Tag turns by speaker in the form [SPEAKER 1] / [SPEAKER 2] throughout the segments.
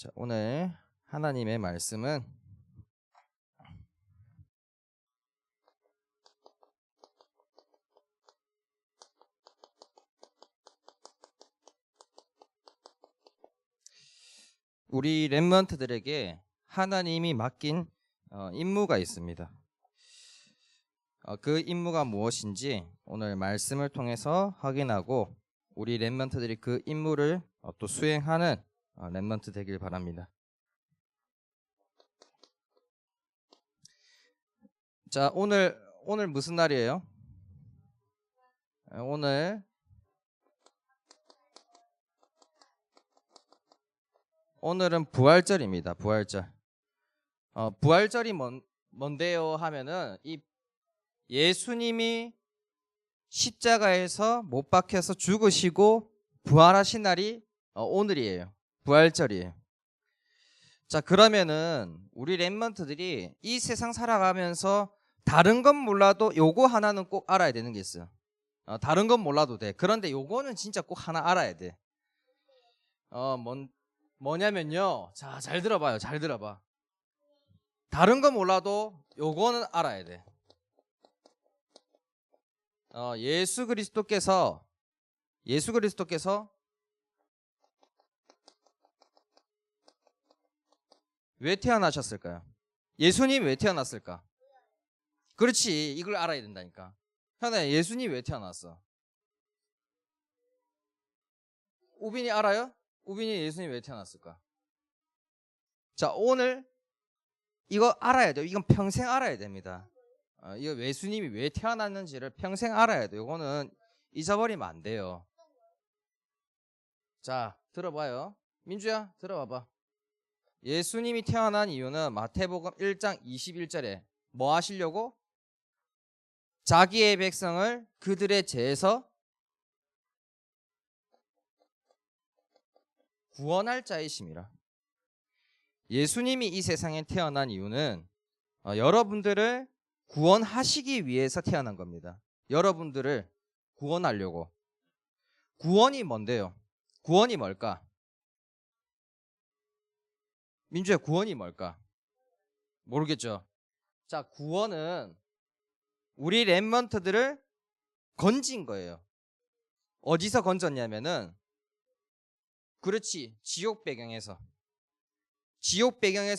[SPEAKER 1] 자, 오늘 하나님의 말씀은 우리 렘넌트들에게 하나님이 맡긴 임무가 있습니다. 그 임무가 무엇인지 오늘 말씀을 통해서 확인하고 우리 렘넌트들이 그 임무를 또 수행하는 렘넌트 되길 바랍니다. 자, 오늘 무슨 날이에요? 오늘은 부활절입니다. 부활절. 부활절이 뭔데요 하면은 이 예수님이 십자가에서 못 박혀서 죽으시고 부활하신 날이 오늘이에요. 부활절이에요. 자, 그러면은 우리 렘넌트들이 이 세상 살아가면서 다른 건 몰라도 요거 하나는 꼭 알아야 되는 게 있어요. 다른 건 몰라도 돼. 그런데 요거는 진짜 꼭 하나 알아야 돼. 뭐냐면요. 자, 잘 들어봐요. 잘 들어봐. 다른 건 몰라도 요거는 알아야 돼. 예수 그리스도께서 왜 태어나셨을까요? 예수님 왜 태어났을까? 그렇지, 이걸 알아야 된다니까. 현아야, 예수님 왜 태어났어? 우빈이 알아요? 우빈이 예수님 왜 태어났을까? 자, 오늘 이거 알아야 돼요. 이건 평생 알아야 됩니다. 이거 예수님이 왜 태어났는지를 평생 알아야 돼요. 이거는 잊어버리면 안 돼요. 자, 들어봐요. 민주야, 들어봐봐. 예수님이 태어난 이유는 마태복음 1장 21절에 뭐 하시려고? 자기의 백성을 그들의 죄에서 구원할 자이심이라. 예수님이 이 세상에 태어난 이유는 여러분들을 구원하시기 위해서 태어난 겁니다. 여러분들을 구원하려고. 구원이 뭔데요? 구원이 뭘까? 민주야, 구원이 뭘까? 모르겠죠? 자, 구원은 우리 렘넌트들을 건진 거예요. 어디서 건졌냐면은 그렇지, 지옥 배경에서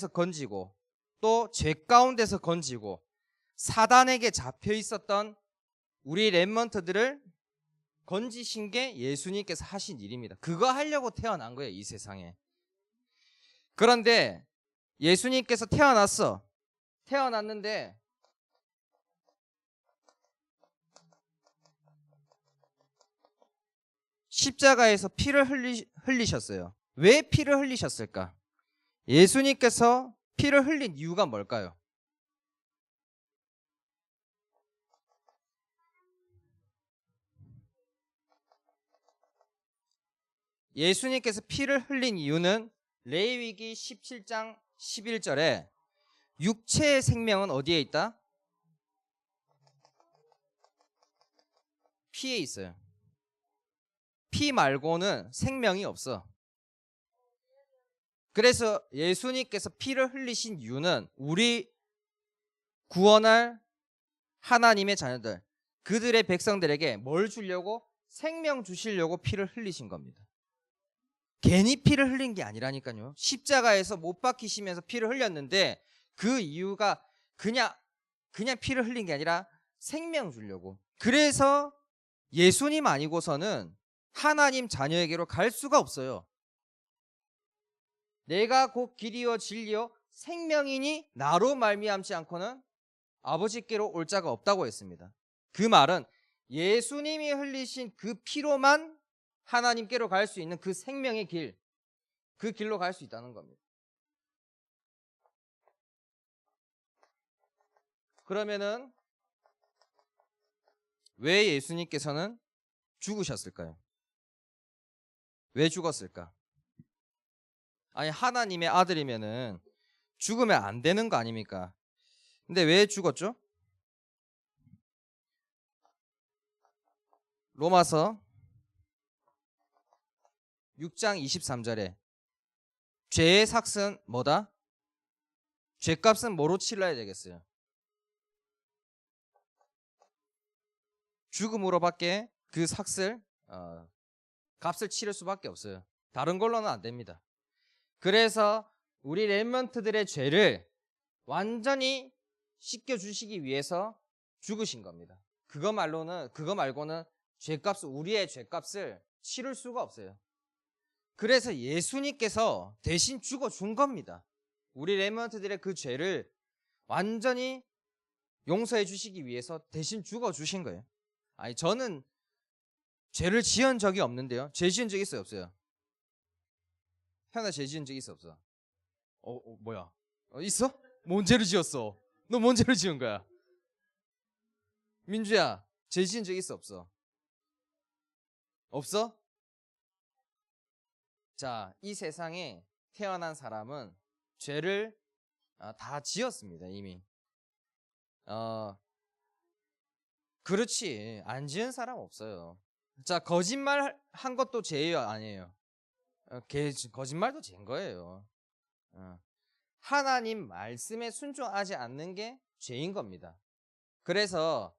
[SPEAKER 1] 건지고 또 죄 가운데서 건지고 사단에게 잡혀 있었던 우리 렘넌트들을 건지신 게 예수님께서 하신 일입니다. 그거 하려고 태어난 거예요, 이 세상에. 그런데 예수님께서 태어났는데 십자가에서 피를 흘리셨어요. 왜 피를 흘리셨을까? 예수님께서 피를 흘린 이유가 뭘까요? 예수님께서 피를 흘린 이유는 레위기 17장 11절에 육체의 생명은 어디에 있다? 피에 있어요. 피 말고는 생명이 없어. 그래서 예수님께서 피를 흘리신 이유는 우리 구원할 하나님의 자녀들, 그들의 백성들에게 뭘 주려고? 생명 주시려고 피를 흘리신 겁니다. 괜히 피를 흘린 게 아니라니까요. 십자가에서 못 박히시면서 피를 흘렸는데 그 이유가 그냥 피를 흘린 게 아니라 생명 주려고. 그래서 예수님 아니고서는 하나님 자녀에게로 갈 수가 없어요. 내가 곧 길이요 진리요 생명이니 나로 말미암지 않고는 아버지께로 올 자가 없다고 했습니다. 그 말은 예수님이 흘리신 그 피로만 하나님께로 갈 수 있는 그 생명의 길, 그 길로 갈 수 있다는 겁니다. 그러면은 왜 예수님께서는 죽으셨을까요? 왜 죽었을까? 아니, 하나님의 아들이면은 죽으면 안 되는 거 아닙니까? 근데 왜 죽었죠? 로마서 6장 23절에 죄의 삭은 뭐다? 죄값은 뭐로 치러야 되겠어요? 죽음으로밖에 그 삭을 값을 치를 수밖에 없어요. 다른 걸로는 안 됩니다. 그래서 우리 렘넌트들의 죄를 완전히 씻겨주시기 위해서 죽으신 겁니다. 그거 말고는 우리의 죄값을 치를 수가 없어요. 그래서 예수님께서 대신 죽어준 겁니다. 우리 렘넌트들의 그 죄를 완전히 용서해 주시기 위해서 대신 죽어주신 거예요. 아니, 저는 죄를 지은 적이 없는데요. 죄 지은 적 있어요, 없어요? 현아, 죄 지은 적 있어, 없어? 뭐야? 있어? 뭔 죄를 지었어? 너 뭔 죄를 지은 거야? 민주야, 죄 지은 적 있어, 없어? 없어? 자, 이 세상에 태어난 사람은 죄를 다 지었습니다, 이미. 그렇지. 안 지은 사람 없어요. 자, 거짓말 한 것도 죄예요, 아니에요? 거짓말도 죄인 거예요. 하나님 말씀에 순종하지 않는 게 죄인 겁니다. 그래서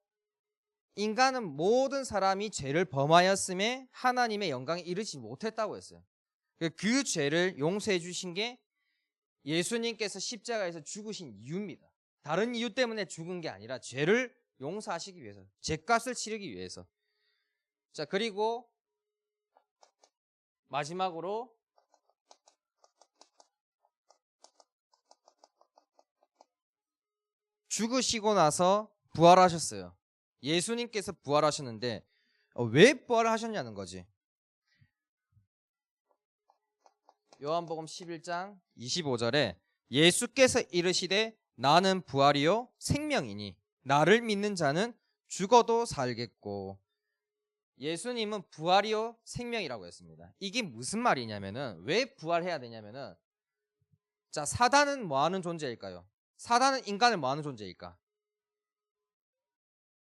[SPEAKER 1] 인간은 모든 사람이 죄를 범하였음에 하나님의 영광에 이르지 못했다고 했어요. 그 죄를 용서해 주신 게 예수님께서 십자가에서 죽으신 이유입니다. 다른 이유 때문에 죽은 게 아니라 죄를 용서하시기 위해서, 죄값을 치르기 위해서. 자, 그리고 마지막으로 죽으시고 나서 부활하셨어요. 예수님께서 부활하셨는데 왜 부활하셨냐는 거지. 요한복음 11장 25절에 예수께서 이르시되 나는 부활이요 생명이니 나를 믿는 자는 죽어도 살겠고. 예수님은 부활이요 생명이라고 했습니다. 이게 무슨 말이냐면은, 왜 부활해야 되냐면은, 자, 사단은 뭐 하는 존재일까요? 사단은 인간을 뭐 하는 존재일까?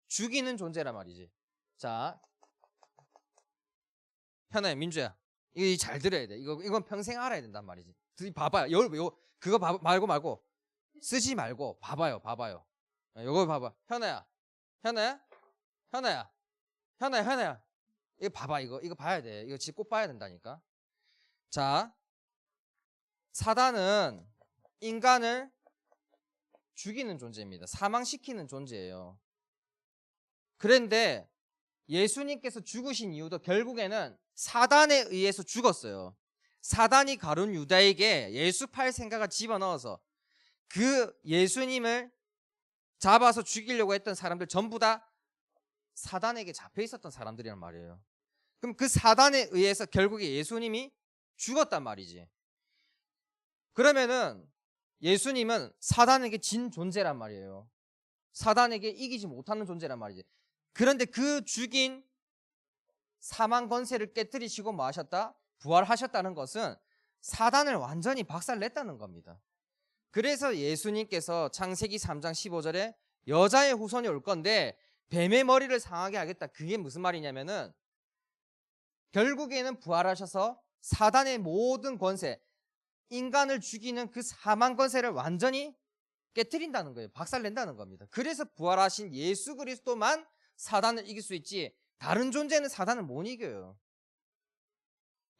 [SPEAKER 1] 죽이는 존재란 말이지. 자, 현아야, 민주야, 이거 잘 들어야 돼. 이건 평생 알아야 된단 말이지. 봐봐요. 그거 말고 쓰지 말고 봐봐요. 이거 봐봐. 현아야. 이거 봐봐. 이거 봐야 돼. 이거 진짜 꼭 봐야 된다니까. 자, 사단은 인간을 죽이는 존재입니다. 사망시키는 존재예요. 그런데 예수님께서 죽으신 이유도 결국에는 사단에 의해서 죽었어요. 사단이 가룟 유다에게 예수 팔 생각을 집어넣어서 그 예수님을 잡아서 죽이려고 했던 사람들 전부 다 사단에게 잡혀 있었던 사람들이란 말이에요. 그럼 그 사단에 의해서 결국에 예수님이 죽었단 말이지. 그러면은 예수님은 사단에게 진 존재란 말이에요. 사단에게 이기지 못하는 존재란 말이지. 그런데 그 죽인 사망 권세를 깨뜨리시고 뭐 하셨다? 부활하셨다는 것은 사단을 완전히 박살냈다는 겁니다. 그래서 예수님께서 창세기 3장 15절에 여자의 후손이 올 건데 뱀의 머리를 상하게 하겠다. 그게 무슨 말이냐면은 결국에는 부활하셔서 사단의 모든 권세, 인간을 죽이는 그 사망 권세를 완전히 깨뜨린다는 거예요. 박살낸다는 겁니다. 그래서 부활하신 예수 그리스도만 사단을 이길 수 있지 다른 존재는 사단을 못 이겨요.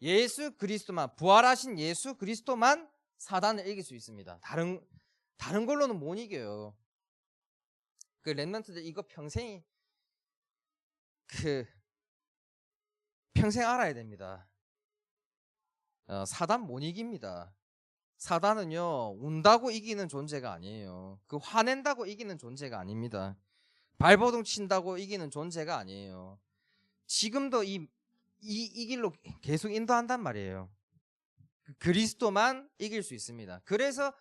[SPEAKER 1] 예수 그리스도만, 부활하신 예수 그리스도만 사단을 이길 수 있습니다. 다른 걸로는 못 이겨요. 그 렘넌트들 이거 평생 알아야 됩니다. 사단 못 이깁니다. 사단은요, 운다고 이기는 존재가 아니에요. 화낸다고 이기는 존재가 아닙니다. 발버둥 친다고 이기는 존재가 아니에요. 지금도 이 길로 계속 인도한단 말이에요. 그리스도만 이길 수 있습니다. 그래서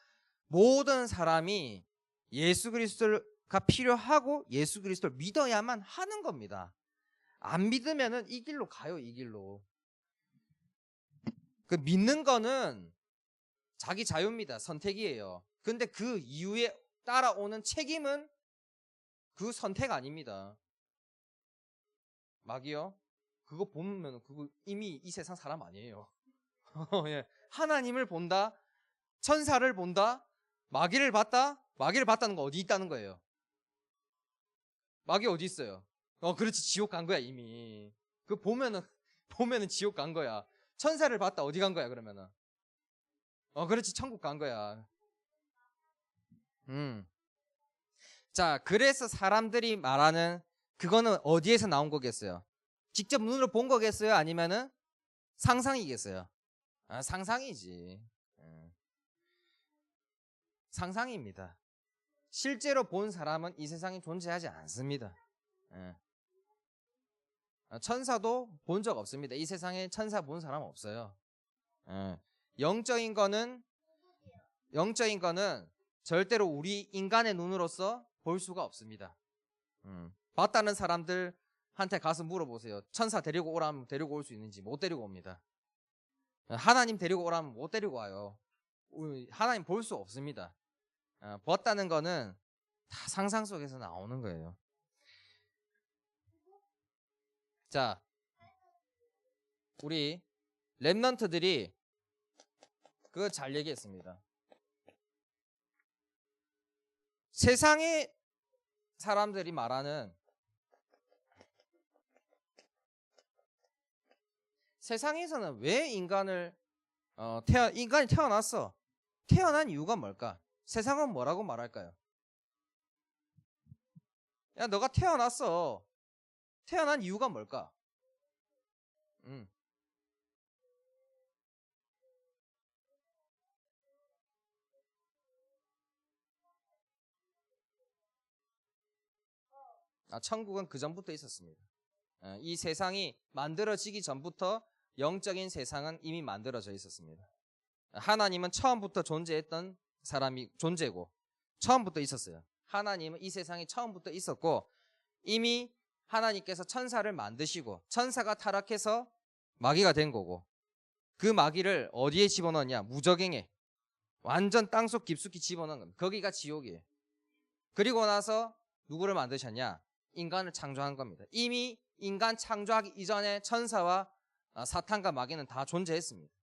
[SPEAKER 1] 모든 사람이 예수 그리스도가 필요하고 예수 그리스도를 믿어야만 하는 겁니다. 안 믿으면은 이 길로 가요, 이 길로. 그 믿는 거는 자기 자유입니다. 선택이에요. 근데 그 이후에 따라오는 책임은 그 선택 아닙니다. 막이요? 그거 보면 그거 이미 이 세상 사람 아니에요. 예. 하나님을 본다, 천사를 본다, 마귀를 봤다. 마귀를 봤다는 거 어디 있다는 거예요? 마귀 어디 있어요? 그렇지, 지옥 간 거야 이미. 그 보면은 지옥 간 거야. 천사를 봤다, 어디 간 거야 그러면은? 그렇지, 천국 간 거야. 자, 그래서 사람들이 말하는 그거는 어디에서 나온 거겠어요? 직접 눈으로 본 거겠어요? 아니면은 상상이겠어요? 상상이지. 상상입니다. 실제로 본 사람은 이 세상에 존재하지 않습니다. 천사도 본 적 없습니다. 이 세상에 천사 본 사람 없어요. 영적인 거는 절대로 우리 인간의 눈으로서 볼 수가 없습니다. 봤다는 사람들한테 가서 물어보세요. 천사 데리고 오라면 데리고 올 수 있는지. 못 데리고 옵니다. 하나님 데리고 오라면 못 데리고 와요. 하나님 볼 수 없습니다. 봤다는 거는 다 상상 속에서 나오는 거예요. 자, 우리 랩넌트들이 그거 잘 얘기했습니다. 세상의 사람들이 말하는, 세상에서는 왜 인간이 태어났어? 태어난 이유가 뭘까? 세상은 뭐라고 말할까요? 야, 너가 태어났어. 태어난 이유가 뭘까? 천국은 그 전부터 있었습니다. 이 세상이 만들어지기 전부터 영적인 세상은 이미 만들어져 있었습니다. 하나님은 처음부터 존재했던 사람이 존재고 처음부터 있었어요. 하나님은 이 세상에 처음부터 있었고 이미 하나님께서 천사를 만드시고 천사가 타락해서 마귀가 된 거고 그 마귀를 어디에 집어넣었냐? 무저갱에 완전 땅속 깊숙이 집어넣은 겁니다. 거기가 지옥이에요. 그리고 나서 누구를 만드셨냐? 인간을 창조한 겁니다. 이미 인간 창조하기 이전에 천사와 사탄과 마귀는 다 존재했습니다.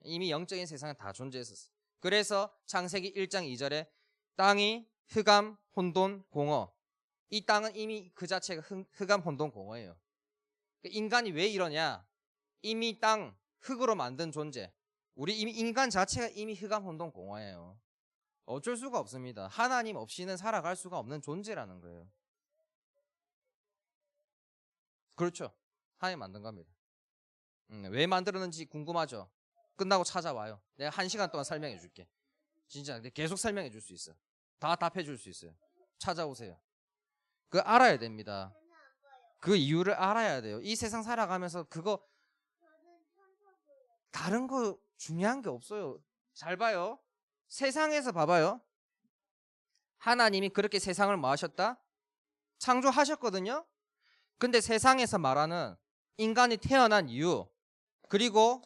[SPEAKER 1] 이미 영적인 세상에 다 존재했었어요. 그래서 창세기 1장 2절에 땅이 흑암, 혼돈, 공허. 이 땅은 이미 그 자체가 흑암, 혼돈, 공허예요. 인간이 왜 이러냐? 이미 땅, 흙으로 만든 존재. 우리 이미 인간 자체가 이미 흑암, 혼돈, 공허예요. 어쩔 수가 없습니다. 하나님 없이는 살아갈 수가 없는 존재라는 거예요. 그렇죠. 하나님 만든 겁니다. 왜 만들었는지 궁금하죠? 끝나고 찾아와요. 내가 1시간 동안 설명해 줄게. 진짜 계속 설명해 줄 수 있어. 다 답해 줄 수 있어요. 찾아오세요. 그거 알아야 됩니다. 그 이유를 알아야 돼요. 이 세상 살아가면서 그거 다른 거 중요한 게 없어요. 잘 봐요. 세상에서 봐봐요. 하나님이 그렇게 세상을 뭐 하셨다? 창조하셨거든요. 근데 세상에서 말하는 인간이 태어난 이유 그리고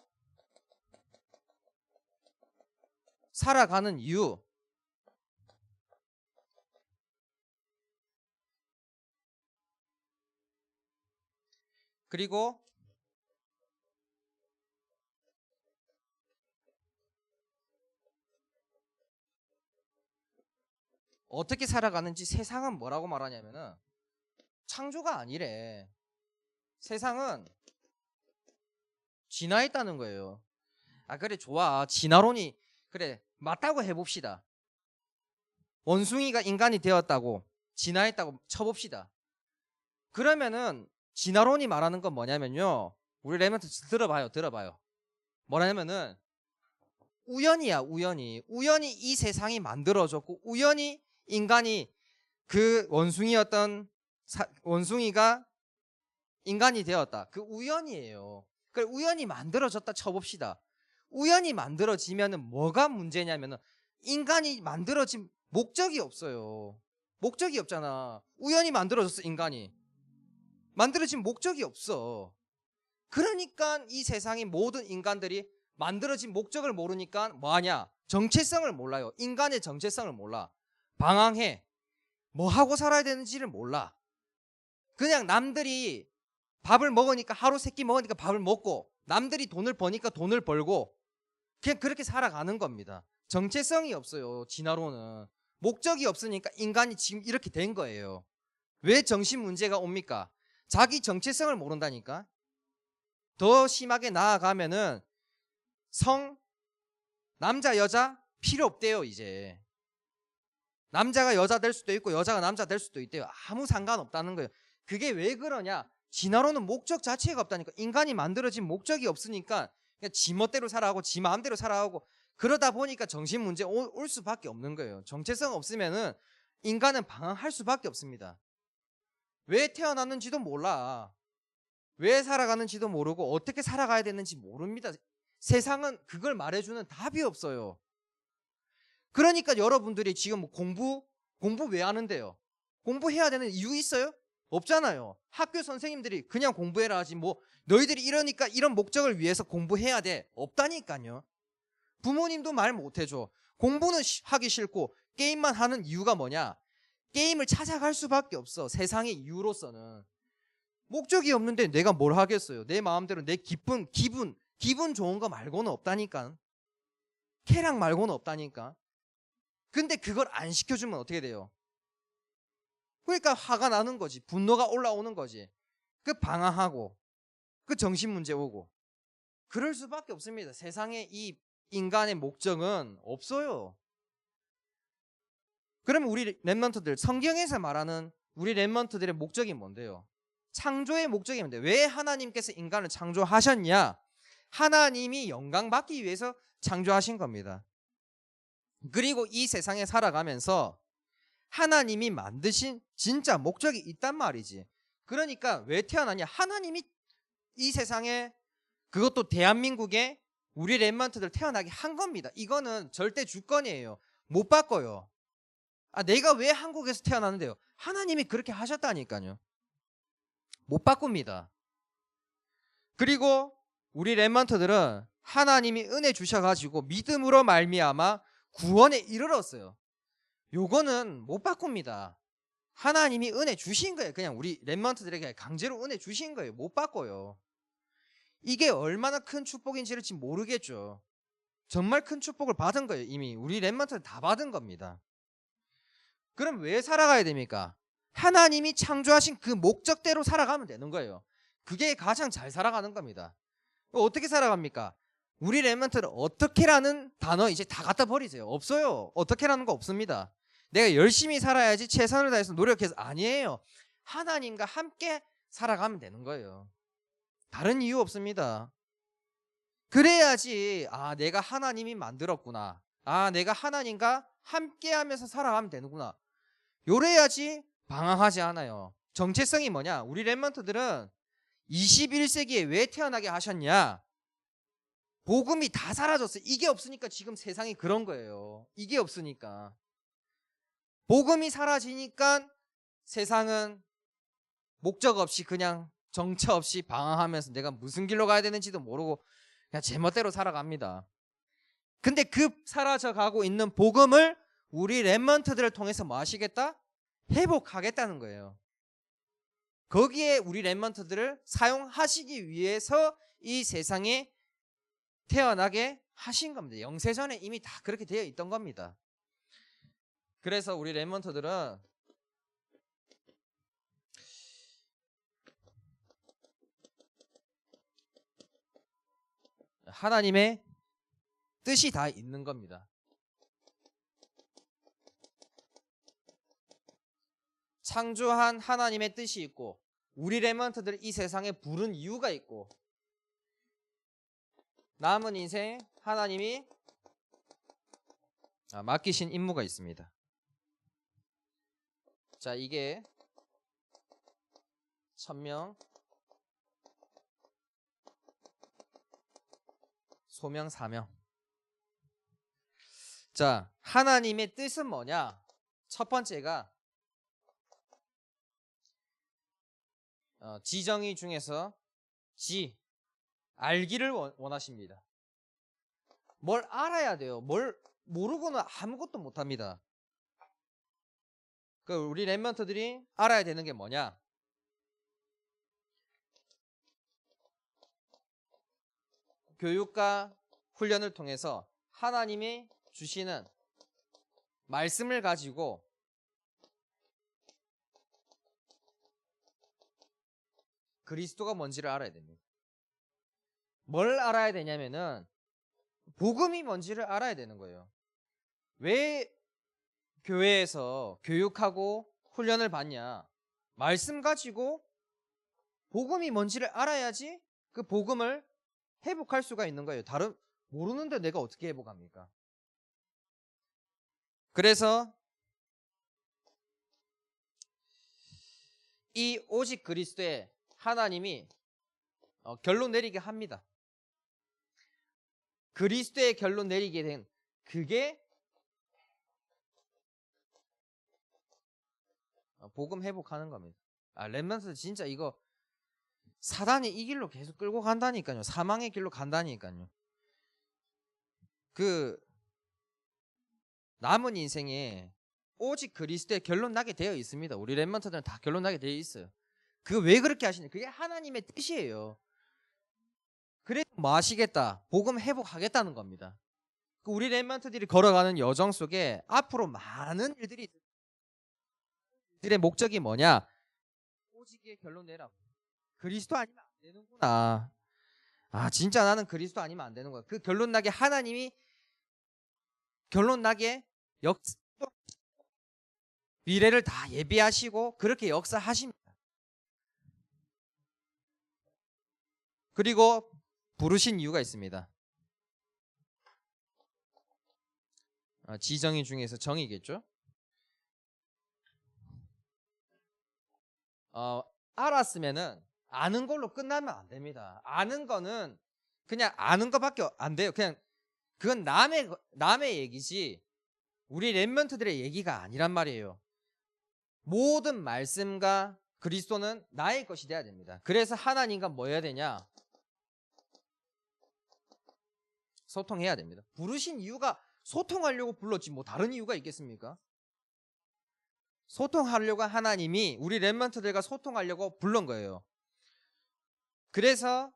[SPEAKER 1] 살아가는 이유 그리고 어떻게 살아가는지 세상은 뭐라고 말하냐면은 창조가 아니래. 세상은 진화했다는 거예요. 그래 좋아. 진화론이 그래 맞다고 해봅시다. 원숭이가 인간이 되었다고 진화했다고 쳐봅시다. 그러면은 진화론이 말하는 건 뭐냐면요. 우리 레몬트 들어봐요. 뭐냐면은 우연이야. 우연히 이 세상이 만들어졌고 우연히 인간이 그 원숭이가 인간이 되었다. 그 우연이에요. 그래 우연히 만들어졌다 쳐봅시다. 우연히 만들어지면은 뭐가 문제냐면은 인간이 만들어진 목적이 없어요. 목적이 없잖아. 우연히 만들어졌어. 인간이 만들어진 목적이 없어. 그러니까 이 세상의 모든 인간들이 만들어진 목적을 모르니까 뭐하냐? 정체성을 몰라요. 인간의 정체성을 몰라. 방황해. 뭐 하고 살아야 되는지를 몰라. 그냥 남들이 밥을 먹으니까 하루 3끼 먹으니까 밥을 먹고 남들이 돈을 버니까 돈을 벌고 그냥 그렇게 살아가는 겁니다. 정체성이 없어요. 진화론은. 목적이 없으니까 인간이 지금 이렇게 된 거예요. 왜 정신 문제가 옵니까? 자기 정체성을 모른다니까. 더 심하게 나아가면은 남자 여자 필요 없대요. 이제 남자가 여자 될 수도 있고 여자가 남자 될 수도 있대요. 아무 상관없다는 거예요. 그게 왜 그러냐? 진화론은 목적 자체가 없다니까. 인간이 만들어진 목적이 없으니까 그냥 지 멋대로 살아가고 지 마음대로 살아가고 그러다 보니까 정신 문제 올 수밖에 없는 거예요. 정체성 없으면은 인간은 방황할 수밖에 없습니다. 왜 태어났는지도 몰라. 왜 살아가는지도 모르고 어떻게 살아가야 되는지 모릅니다. 세상은 그걸 말해주는 답이 없어요. 그러니까 여러분들이 지금 뭐 공부 왜 하는데요? 공부해야 되는 이유 있어요? 없잖아요. 학교 선생님들이 그냥 공부해라 하지 뭐 너희들이 이러니까 이런 목적을 위해서 공부해야 돼. 없다니까요. 부모님도 말 못해줘. 공부는 하기 싫고 게임만 하는 이유가 뭐냐? 게임을 찾아갈 수밖에 없어. 세상의 이유로서는. 목적이 없는데 내가 뭘 하겠어요. 내 마음대로 내 기분 좋은 거 말고는 없다니까. 쾌락 말고는 없다니까. 근데 그걸 안 시켜주면 어떻게 돼요? 그러니까 화가 나는 거지. 분노가 올라오는 거지. 그 방황하고 그 정신 문제 오고 그럴 수밖에 없습니다. 세상에 이 인간의 목적은 없어요. 그러면 우리 랩런트들, 성경에서 말하는 우리 랩런트들의 목적이 뭔데요? 창조의 목적이 뭔데? 왜 하나님께서 인간을 창조하셨냐? 하나님이 영광 받기 위해서 창조하신 겁니다. 그리고 이 세상에 살아가면서 하나님이 만드신 진짜 목적이 있단 말이지. 그러니까 왜 태어나냐? 하나님이 이 세상에, 그것도 대한민국에 우리 랩런트들 태어나게 한 겁니다. 이거는 절대 주권이에요. 못 바꿔요. 내가 왜 한국에서 태어났는데요? 하나님이 그렇게 하셨다니까요. 못 바꿉니다. 그리고 우리 랩런트들은 하나님이 은혜 주셔가지고 믿음으로 말미암아 구원에 이르렀어요. 요거는 못 바꿉니다. 하나님이 은혜 주신 거예요. 그냥 우리 랩런트들에게 강제로 은혜 주신 거예요. 못 바꿔요. 이게 얼마나 큰 축복인지를 지금 모르겠죠. 정말 큰 축복을 받은 거예요. 이미 우리 랩런트는 다 받은 겁니다. 그럼 왜 살아가야 됩니까? 하나님이 창조하신 그 목적대로 살아가면 되는 거예요. 그게 가장 잘 살아가는 겁니다. 어떻게 살아갑니까? 우리 랩런트는 어떻게라는 단어 이제 다 갖다 버리세요. 없어요. 어떻게라는 거 없습니다. 내가 열심히 살아야지 최선을 다해서 노력해서 아니에요. 하나님과 함께 살아가면 되는 거예요. 다른 이유 없습니다. 그래야지 내가 하나님이 만들었구나. 내가 하나님과 함께하면서 살아가면 되는구나. 요래야지 방황하지 않아요. 정체성이 뭐냐? 우리 랩런트들은 21세기에 왜 태어나게 하셨냐? 복음이 다 사라졌어요. 이게 없으니까 지금 세상이 그런 거예요. 이게 없으니까. 복음이 사라지니까 세상은 목적 없이 그냥 정처 없이 방황하면서 내가 무슨 길로 가야 되는지도 모르고 그냥 제멋대로 살아갑니다. 근데 그 사라져가고 있는 복음을 우리 랩런트들을 통해서 뭐 하시겠다? 회복하겠다는 거예요. 거기에 우리 랩런트들을 사용하시기 위해서 이 세상에 태어나게 하신 겁니다. 영세전에 이미 다 그렇게 되어 있던 겁니다. 그래서 우리 랩런트들은 하나님의 뜻이 다 있는 겁니다. 창조한 하나님의 뜻이 있고 우리 랩런트들 이 세상에 부른 이유가 있고 남은 인생 하나님이 맡기신 임무가 있습니다. 자, 이게 천명, 소명, 사명. 자, 하나님의 뜻은 뭐냐? 첫 번째가 지정의 중에서 알기를 원하십니다. 뭘 알아야 돼요. 뭘 모르고는 아무것도 못합니다. 우리 랩런트들이 알아야 되는 게 뭐냐? 교육과 훈련을 통해서 하나님이 주시는 말씀을 가지고 그리스도가 뭔지를 알아야 됩니다. 뭘 알아야 되냐면은 복음이 뭔지를 알아야 되는 거예요. 왜 교회에서 교육하고 훈련을 받냐? 말씀 가지고 복음이 뭔지를 알아야지 그 복음을 회복할 수가 있는 거예요. 다른 모르는데 내가 어떻게 회복합니까? 그래서 이 오직 그리스도에 하나님이 결론 내리게 합니다. 그리스도의 결론 내리게 된 그게 복음 회복하는 겁니다. 렘넌트 진짜 이거 사단이 이 길로 계속 끌고 간다니까요. 사망의 길로 간다니까요. 그 남은 인생에 오직 그리스도의 결론 나게 되어 있습니다. 우리 렘넌트들은 다 결론 나게 되어 있어요. 그거 왜 그렇게 하시냐? 그게 하나님의 뜻이에요. 그래서 뭐 하시겠다? 복음 회복하겠다는 겁니다. 우리 렘넌트들이 걸어가는 여정 속에 앞으로 많은 일들이 들의 목적이 뭐냐? 오직의 결론 내라. 그리스도 아니면 안 되는구나. 진짜 나는 그리스도 아니면 안 되는 거야. 그 결론 나게 하나님이 결론 나게 미래를 다 예비하시고 그렇게 역사하십니다. 그리고 부르신 이유가 있습니다. 지정의 중에서 정의겠죠. 알았으면은 아는 걸로 끝나면 안 됩니다. 아는 거는 그냥 아는 것밖에 안 돼요. 그냥 그건 남의 얘기지 우리 렘넌트들의 얘기가 아니란 말이에요. 모든 말씀과 그리스도는 나의 것이 돼야 됩니다. 그래서 하나님과 뭐 해야 되냐? 소통해야 됩니다. 부르신 이유가 소통하려고 불렀지 뭐 다른 이유가 있겠습니까? 소통하려고 하나님이 우리 렘넌트들과 소통하려고 불른 거예요. 그래서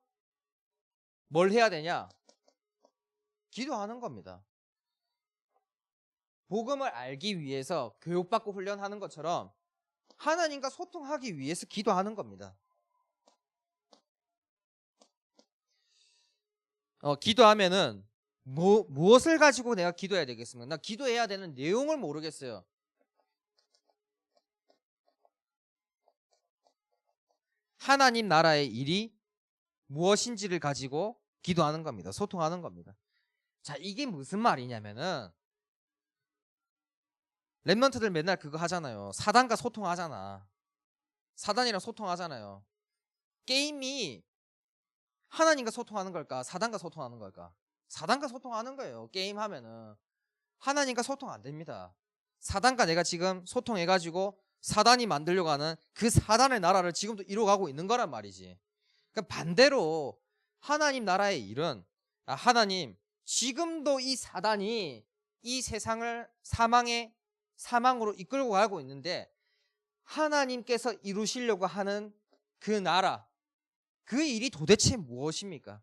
[SPEAKER 1] 뭘 해야 되냐? 기도하는 겁니다. 복음을 알기 위해서 교육받고 훈련하는 것처럼 하나님과 소통하기 위해서 기도하는 겁니다. 기도하면은 무엇을 가지고 내가 기도해야 되겠습니까? 나 기도해야 되는 내용을 모르겠어요. 하나님 나라의 일이 무엇인지를 가지고 기도하는 겁니다. 소통하는 겁니다. 자, 이게 무슨 말이냐면은 렘넌트들 맨날 그거 하잖아요. 사단과 소통하잖아. 사단이랑 소통하잖아요. 게임이 하나님과 소통하는 걸까? 사단과 소통하는 걸까? 사단과 소통하는 거예요. 게임 하면은 하나님과 소통 안 됩니다. 사단과 내가 지금 소통해가지고 사단이 만들려고 하는 그 사단의 나라를 지금도 이루어가고 있는 거란 말이지. 그러니까 반대로 하나님 나라의 일은 하나님 지금도 이 사단이 이 세상을 사망으로 이끌고 가고 있는데 하나님께서 이루시려고 하는 그 나라 그 일이 도대체 무엇입니까?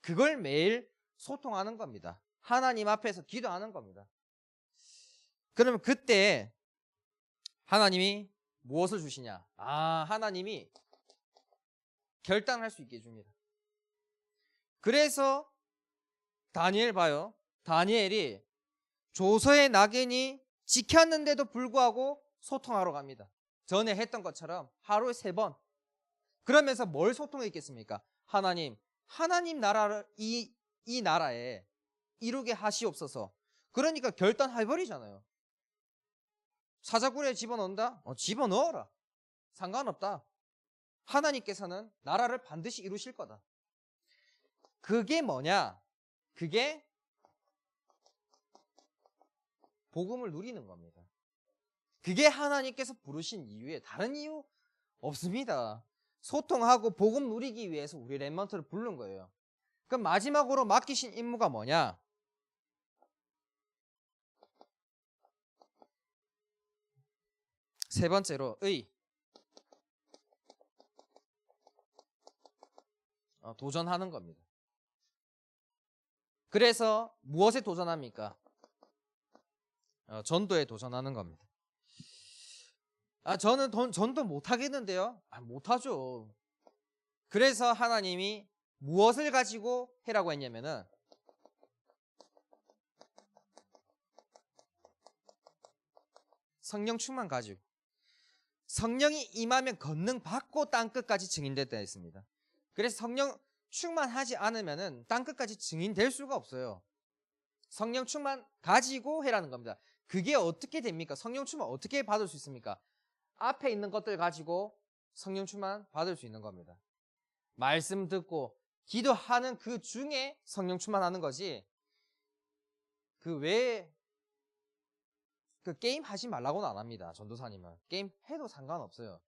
[SPEAKER 1] 그걸 매일 소통하는 겁니다. 하나님 앞에서 기도하는 겁니다. 그러면 그때 하나님이 무엇을 주시냐? 하나님이 결단할 수 있게 해줍니다. 그래서 다니엘 봐요. 다니엘이 조서의 낙인이 지켰는데도 불구하고 소통하러 갑니다. 전에 했던 것처럼 하루에 3번. 그러면서 뭘 소통했겠습니까? 하나님 나라를 이 나라에 이루게 하시옵소서. 그러니까 결단해버리잖아요. 사자굴에 집어넣는다? 집어넣어라. 상관없다. 하나님께서는 나라를 반드시 이루실 거다. 그게 뭐냐? 그게 복음을 누리는 겁니다. 그게 하나님께서 부르신 이유에 다른 이유 없습니다. 소통하고 복음 누리기 위해서 우리 렘넌트를 부른 거예요. 그럼 마지막으로 맡기신 임무가 뭐냐? 세 번째로 도전하는 겁니다. 그래서 무엇에 도전합니까? 전도에 도전하는 겁니다. 저는 전도 못하겠는데요? 못하죠. 그래서 하나님이 무엇을 가지고 해라고 했냐면은 성령 충만 가지고, 성령이 임하면 권능 받고 땅끝까지 증인됐다 했습니다. 그래서 성령 충만하지 않으면은 땅끝까지 증인될 수가 없어요. 성령 충만 가지고 해라는 겁니다. 그게 어떻게 됩니까? 성령 충만 어떻게 받을 수 있습니까? 앞에 있는 것들 가지고 성령 충만 받을 수 있는 겁니다. 말씀 듣고 기도하는 그 중에 성령 충만하는 거지, 그 외에 그 게임 하지 말라고는 안 합니다. 전도사님은 게임 해도 상관없어요.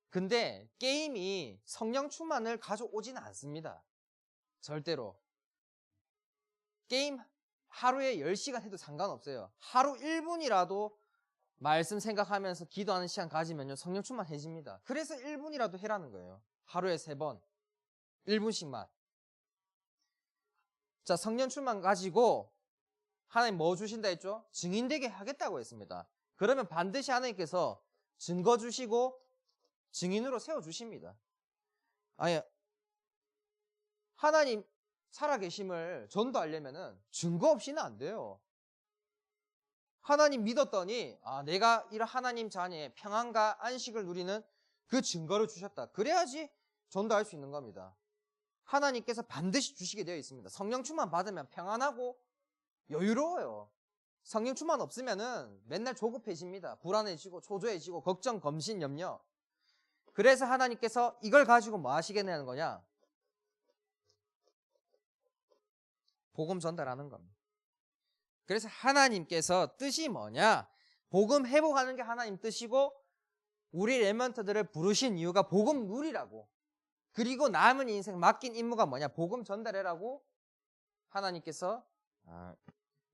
[SPEAKER 1] 근데 게임이 성령 충만을 가져오지는 않습니다. 절대로. 게임 하루에 10시간 해도 상관없어요. 하루 1분이라도 말씀 생각하면서 기도하는 시간 가지면요, 성령 충만해집니다. 그래서 1분이라도 해라는 거예요. 하루에 3번 1분씩만. 자, 성령 충만 가지고 하나님 뭐 주신다 했죠? 증인되게 하겠다고 했습니다. 그러면 반드시 하나님께서 증거 주시고 증인으로 세워주십니다. 아니, 하나님 살아계심을 전도하려면은 증거 없이는 안 돼요. 하나님 믿었더니 내가 이런 하나님 자녀의 평안과 안식을 누리는 그 증거를 주셨다. 그래야지 전도할 수 있는 겁니다. 하나님께서 반드시 주시게 되어 있습니다. 성령 충만 받으면 평안하고 여유로워요. 성령 충만 없으면은 맨날 조급해집니다. 불안해지고 초조해지고 걱정, 검신, 염려. 그래서 하나님께서 이걸 가지고 뭐 하시겠냐는 거냐? 복음 전달하는 겁니다. 그래서 하나님께서 뜻이 뭐냐? 복음 회복하는 게 하나님 뜻이고, 우리 렘넌트들을 부르신 이유가 복음 누리라고. 그리고 남은 인생 맡긴 임무가 뭐냐? 복음 전달해라고 하나님께서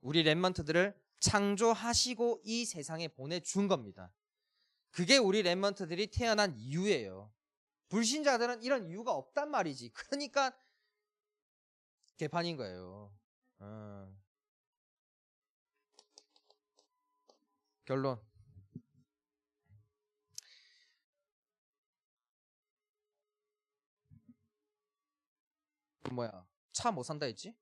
[SPEAKER 1] 우리 렘넌트들을 창조하시고 이 세상에 보내준 겁니다. 그게 우리 렘넌트들이 태어난 이유예요. 불신자들은 이런 이유가 없단 말이지. 그러니까 개판인 거예요. 결론. 뭐야? 차 뭐 산다 했지?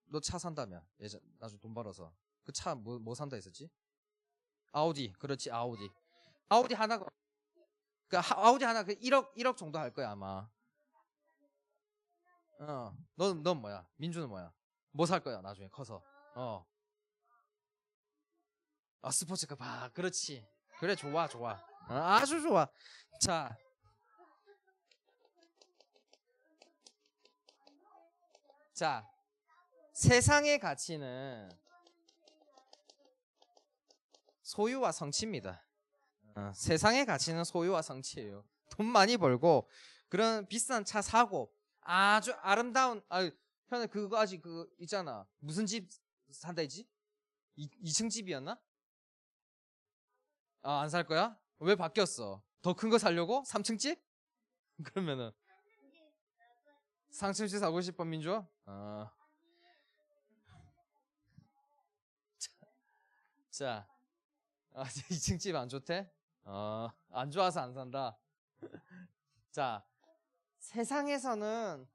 [SPEAKER 1] 너 차 산다며. 예전 나중에 돈 벌어서. 그 차 뭐 산다 했었지? 아우디. 그렇지, 아우디. 아우디 하나가 아우디 하나 그 1억 정도 할 거야, 아마. 넌 뭐야? 민주는 뭐야? 뭐 살 거야, 나중에 커서? 스포츠카 봐. 그렇지. 그래, 좋아. 아주 좋아. 자, 세상의 가치는 소유와 성취입니다. 세상의 가치는 소유와 성취예요. 돈 많이 벌고 그런 비싼 차 사고 아주 아름다운 현에 그거 아직 있잖아. 무슨 집 산다 했지? 2층 집이었나? 안 살 거야? 왜 바뀌었어? 더 큰 거 살려고? 3층 집? 그러면은 상층 집 사고 싶어, 민주? 자, 2층 집 안 좋대? 안 좋아서 안 산다. 자, 세상에서는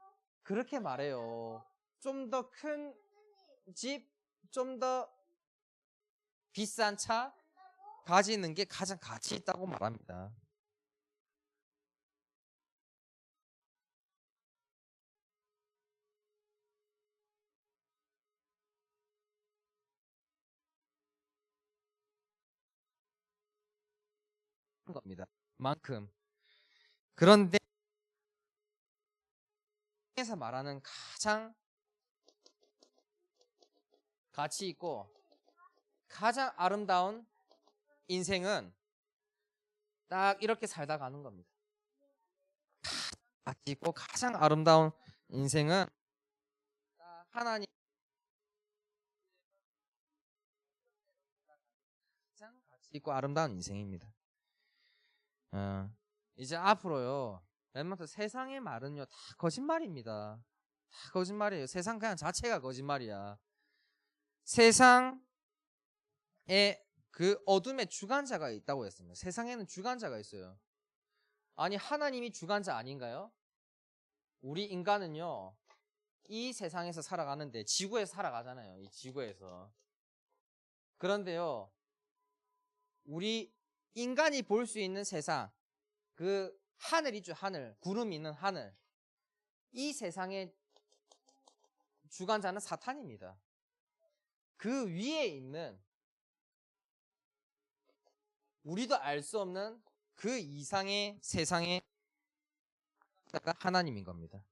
[SPEAKER 1] 그렇게 말해요. 좀 더 큰 집, 좀 더 비싼 차 가지는 게 가장 가치 있다고 말합니다. 겁니다. 만큼. 그런데 에서 말하는 가장 가치 있고 가장 아름다운 인생은 딱 이렇게 살다 가는 겁니다. 가치 있고 가장 아름다운 인생은 딱 하나님 가장 가치 있고 아름다운 인생입니다. 이제 앞으로요, 웬만큼 세상의 말은요 다 거짓말입니다. 다 거짓말이에요. 세상 그냥 자체가 거짓말이야. 세상에 그 어둠의 주관자가 있다고 했습니다. 세상에는 주관자가 있어요. 아니 하나님이 주관자 아닌가요? 우리 인간은요 이 세상에서 살아가는데 지구에서 살아가잖아요. 이 지구에서. 그런데요 우리 인간이 볼 수 있는 세상, 그 하늘 있죠, 하늘, 구름 있는 하늘. 이 세상의 주관자는 사탄입니다. 그 위에 있는 우리도 알 수 없는 그 이상의 세상의 하나님인 겁니다.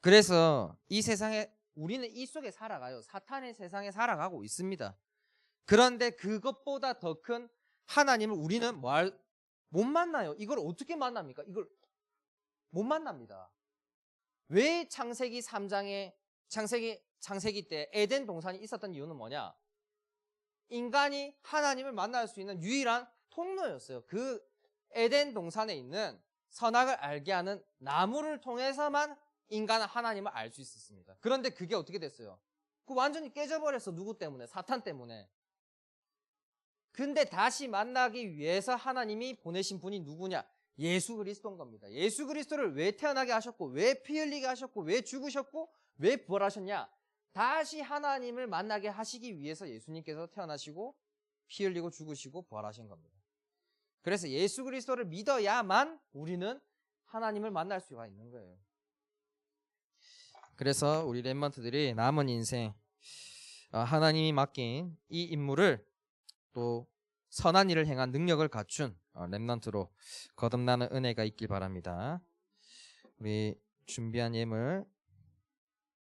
[SPEAKER 1] 그래서 이 세상에 우리는 이 속에 살아가요. 사탄의 세상에 살아가고 있습니다. 그런데 그것보다 더 큰 하나님을 우리는 못 만나요. 이걸 어떻게 만납니까? 이걸 못 만납니다. 왜 창세기 3장에 창세기 때 에덴 동산이 있었던 이유는 뭐냐? 인간이 하나님을 만날 수 있는 유일한 통로였어요. 그 에덴 동산에 있는 선악을 알게 하는 나무를 통해서만 인간은 하나님을 알 수 있었습니다. 그런데 그게 어떻게 됐어요? 그 완전히 깨져버렸어. 누구 때문에? 사탄 때문에. 근데 다시 만나기 위해서 하나님이 보내신 분이 누구냐? 예수 그리스도인 겁니다. 예수 그리스도를 왜 태어나게 하셨고, 왜 피 흘리게 하셨고, 왜 죽으셨고, 왜 부활하셨냐? 다시 하나님을 만나게 하시기 위해서 예수님께서 태어나시고 피 흘리고 죽으시고 부활하신 겁니다. 그래서 예수 그리스도를 믿어야만 우리는 하나님을 만날 수가 있는 거예요. 그래서 우리 렘넌트들이 남은 인생 하나님이 맡긴 이 임무를 또 선한 일을 행한 능력을 갖춘 렘넌트로 거듭나는 은혜가 있길 바랍니다. 우리 준비한 예물